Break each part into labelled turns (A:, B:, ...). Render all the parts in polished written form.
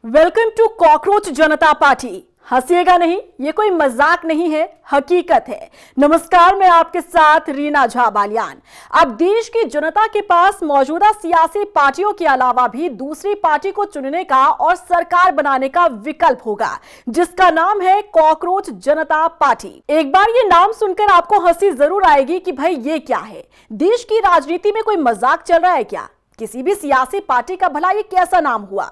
A: Welcome to cockroach Janata party. हंसिएगा नहीं, ये कोई मजाक नहीं है, हकीकत है। नमस्कार, मैं आपके साथ रीना झा बालियान। अब देश की जनता के पास मौजूदा सियासी पार्टियों के अलावा भी दूसरी पार्टी को चुनने का और सरकार बनाने का विकल्प होगा, जिसका नाम है कॉकरोच जनता पार्टी। एक बार ये नाम सुनकर आपको हंसी जरूर आएगी कि भाई ये क्या है, देश की राजनीति में कोई मजाक चल रहा है क्या? किसी भी सियासी पार्टी का भला ये कैसा नाम हुआ?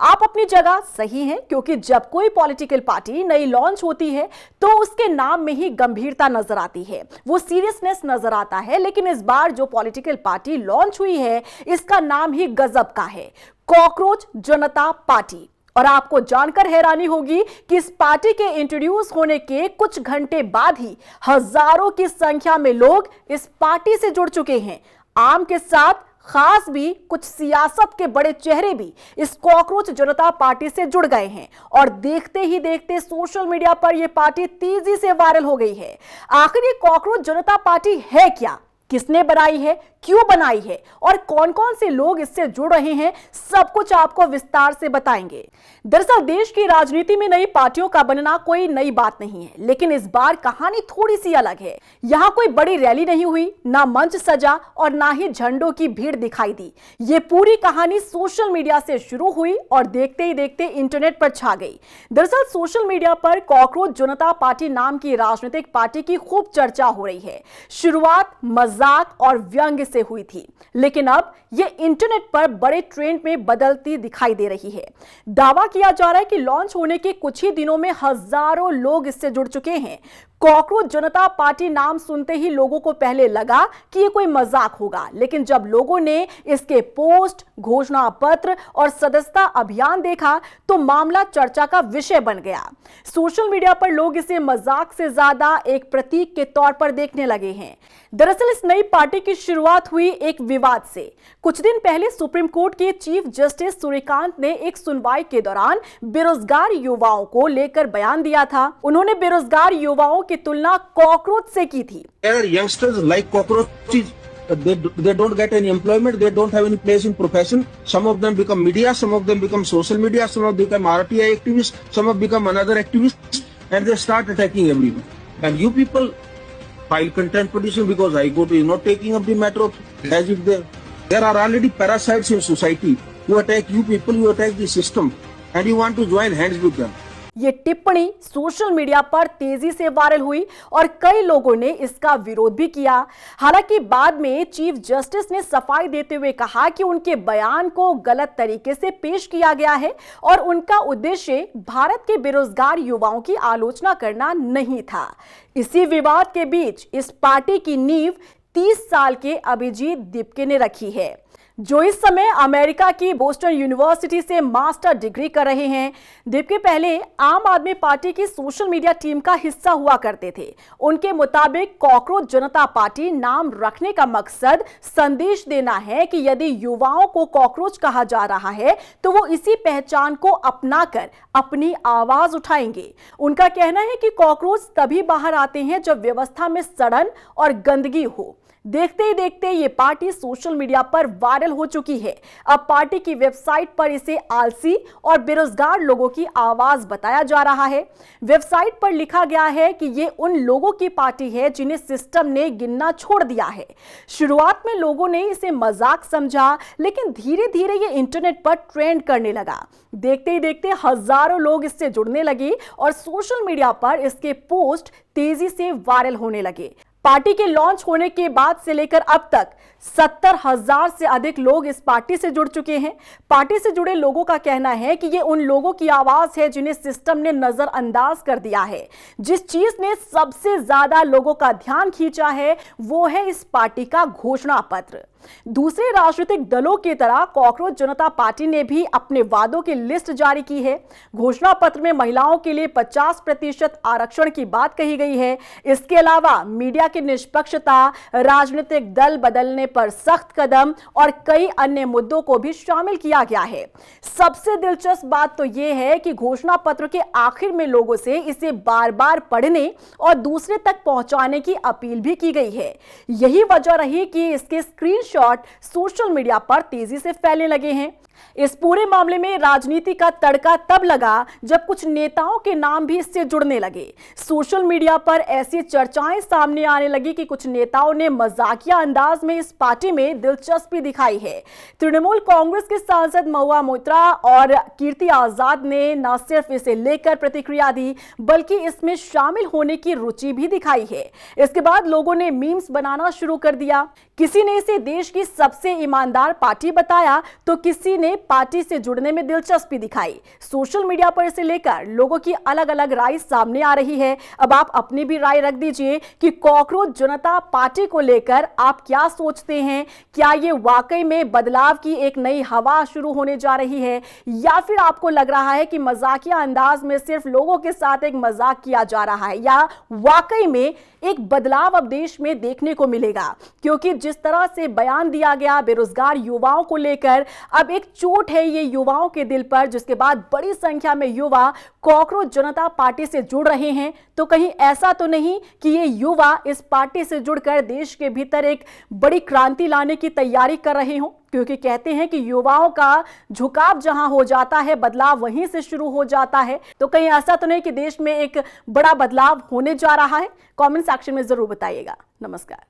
A: आप अपनी जगह सही हैं, क्योंकि जब कोई पॉलिटिकल पार्टी नई लॉन्च होती है तो उसके नाम में ही गंभीरता नजर आती है, वो सीरियसनेस नजर आता है। लेकिन इस बार जो पॉलिटिकल पार्टी लॉन्च हुई है, इसका नाम ही गजब का है, कॉकरोच जनता पार्टी। और आपको जानकर हैरानी होगी कि इस पार्टी के इंट्रोड्यूस होने के कुछ घंटे बाद ही हजारों की संख्या में लोग इस पार्टी से जुड़ चुके हैं। आम के साथ खास भी कुछ सियासत के बड़े चेहरे भी इस कॉकरोच जनता पार्टी से जुड़ गए हैं और देखते ही देखते सोशल मीडिया पर यह पार्टी तेजी से वायरल हो गई है। आखिर ये कॉकरोच जनता पार्टी है क्या, किसने बनाई है, क्यों बनाई है और कौन कौन से लोग इससे जुड़ रहे हैं, सब कुछ आपको विस्तार से बताएंगे। दरअसल देश की राजनीति में नई पार्टियों का बनना कोई नई बात नहीं है, लेकिन इस बार कहानी थोड़ी सी अलग है। यहाँ कोई बड़ी रैली नहीं हुई, ना मंच सजा और ना ही झंडों की भीड़ दिखाई दी। ये पूरी कहानी सोशल मीडिया से शुरू हुई और देखते ही देखते इंटरनेट पर छा गई। दरअसल सोशल मीडिया पर कॉकरोच जनता पार्टी नाम की राजनीतिक पार्टी की खूब चर्चा हो रही है। शुरुआत मजाक और व्यंग्य से हुई थी, लेकिन अब यह इंटरनेट पर बड़े ट्रेंड में बदलती दिखाई दे रही है। दावा किया जा रहा है कि लॉन्च होने के कुछ ही दिनों में हजारों लोग इससे जुड़ चुके हैं। कॉकरोच जनता पार्टी नाम सुनते ही लोगों को पहले लगा कि ये कोई मजाक होगा, लेकिन जब लोगों ने इसके पोस्ट, घोषणा पत्र और सदस्यता अभियान देखा तो मामला चर्चा का विषय बन गया। सोशल मीडिया पर लोग इसे मजाक से ज्यादा एक प्रतीक के तौर पर देखने लगे हैं। दरअसल इस नई पार्टी की शुरुआत हुई एक विवाद से। कुछ दिन पहले सुप्रीम कोर्ट के चीफ जस्टिस सूर्यकांत ने एक सुनवाई के दौरान बेरोजगार युवाओं को लेकर बयान दिया था। उन्होंने बेरोजगार युवाओं की तुलना कॉकरोच से की थी।
B: Youngsters like cockroaches, they don't get any employment, they don't have any place in profession. Some of them become media, some of them become social media, some of them become RTI activists, some of them become another activists, and they start attacking everyone. And you people file contempt petition because High Court is not taking up the matter of as if there are already parasites in society who attack you people, who attack the system, and you want to join hands with them.
A: ये टिप्पणी social media पर तेजी से viral हुई और कई लोगों ने इसका विरोध भी किया। हालांकि बाद में चीफ जस्टिस ने सफाई देते हुए कहा कि उनके बयान को गलत तरीके से पेश किया गया है और उनका उद्देश्य भारत के बेरोजगार युवाओं की आलोचना करना नहीं था। इसी विवाद के बीच इस पार्टी की नींव 30 साल के अभिजीत दीपके ने रखी है, जो इस समय अमेरिका की बोस्टन यूनिवर्सिटी से मास्टर डिग्री कर रहे हैं। दीपके पहले आम आदमी पार्टी की सोशल मीडिया टीम का हिस्सा हुआ करते थे। उनके मुताबिक कॉकरोच जनता पार्टी नाम रखने का मकसद संदेश देना है कि यदि युवाओं को कॉकरोच कहा जा रहा है तो वो इसी पहचान को अपनाकर अपनी आवाज उठाएंगे। उनका कहना है कि कॉकरोच तभी बाहर आते हैं जब व्यवस्था में सड़न और गंदगी हो। देखते ही देखते ये पार्टी सोशल मीडिया पर वायरल हो चुकी है। अब पार्टी की वेबसाइट पर इसे आलसी और बेरोजगार लोगों की आवाज बताया जा रहा है। वेबसाइट पर लिखा गया है कि ये उन लोगों की पार्टी है जिन्हें सिस्टम ने गिनना छोड़ दिया है। शुरुआत में लोगों ने इसे मजाक समझा, लेकिन धीरे धीरे ये इंटरनेट पर ट्रेंड करने लगा। देखते ही देखते हजारों लोग इससे जुड़ने लगे और सोशल मीडिया पर इसके पोस्ट तेजी से वायरल होने लगे। पार्टी के लॉन्च होने के बाद से लेकर अब तक 70,000 से अधिक लोग इस पार्टी से जुड़ चुके हैं। पार्टी से जुड़े लोगों का कहना है कि ये उन लोगों की आवाज है जिन्हें सिस्टम ने नजरअंदाज कर दिया है। जिस चीज ने सबसे ज्यादा लोगों का ध्यान खींचा है वो है इस पार्टी का घोषणा पत्र। दूसरे राजनीतिक दलों की तरह कॉकरोच जनता पार्टी ने भी अपने वादों की लिस्ट जारी की है। घोषणा पत्र में महिलाओं के लिए 50% आरक्षण की बात कही गई है। इसके अलावा मीडिया की निष्पक्षता, राजनीतिक दल बदलने पर सख्त कदम और कई अन्य मुद्दों को भी शामिल किया गया है। सबसे दिलचस्प बात तो यह है कि घोषणा पत्र के आखिर में लोगों से इसे बार बार पढ़ने और दूसरे तक पहुंचाने की अपील भी की गई है। यही वजह रही कि इसके स्क्रीनशॉट सोशल मीडिया पर तेजी से फैलने लगे हैं। इस पूरे मामले में राजनीति का तड़का तब लगा जब कुछ नेताओं के नाम भी इससे जुड़ने लगे। सोशल मीडिया पर ऐसी चर्चाएं सामने आने लगी कि कुछ नेताओं ने मजाकिया अंदाज में इस पार्टी में दिलचस्पी दिखाई है। तृणमूल कांग्रेस के सांसद महुआ मोइत्रा और कीर्ति आजाद ने न सिर्फ इसे लेकर प्रतिक्रिया दी बल्कि इसमें शामिल होने की रुचि भी दिखाई है। इसके बाद लोगों ने मीम्स बनाना शुरू कर दिया। किसी ने इसे देश की सबसे ईमानदार पार्टी बताया तो किसी ने पार्टी से जुड़ने में दिलचस्पी दिखाई। सोशल मीडिया पर इसे लेकर लोगों की अलग अलग राय सामने आ रही है। अब आप अपनी भी राय रख दीजिए कि कॉकरोच जनता पार्टी को लेकर आप क्या सोचते हैं। क्या ये वाकई में बदलाव की एक नई हवा शुरू होने जा रही है या फिर आपको लग रहा है कि मजाकिया अंदाज में सिर्फ लोगों के साथ एक मजाक किया जा रहा है, या वाकई में एक बदलाव अब देश में देखने को मिलेगा। क्योंकि जिस तरह से बयान दिया गया बेरोजगार युवाओं को लेकर, अब एक चोट है ये युवाओं के दिल पर, जिसके बाद बड़ी संख्या में युवा कॉकरोच जनता पार्टी से जुड़ रहे हैं। तो कहीं ऐसा तो नहीं कि ये युवा इस पार्टी से जुड़कर देश के भीतर एक बड़ी क्रांति लाने की तैयारी कर रहे हों? क्योंकि कहते हैं कि युवाओं का झुकाव जहां हो जाता है, बदलाव वहीं से शुरू हो जाता है। तो कहीं ऐसा तो नहीं कि देश में एक बड़ा बदलाव होने जा रहा है? कमेंट सेक्शन में जरूर बताइएगा। नमस्कार।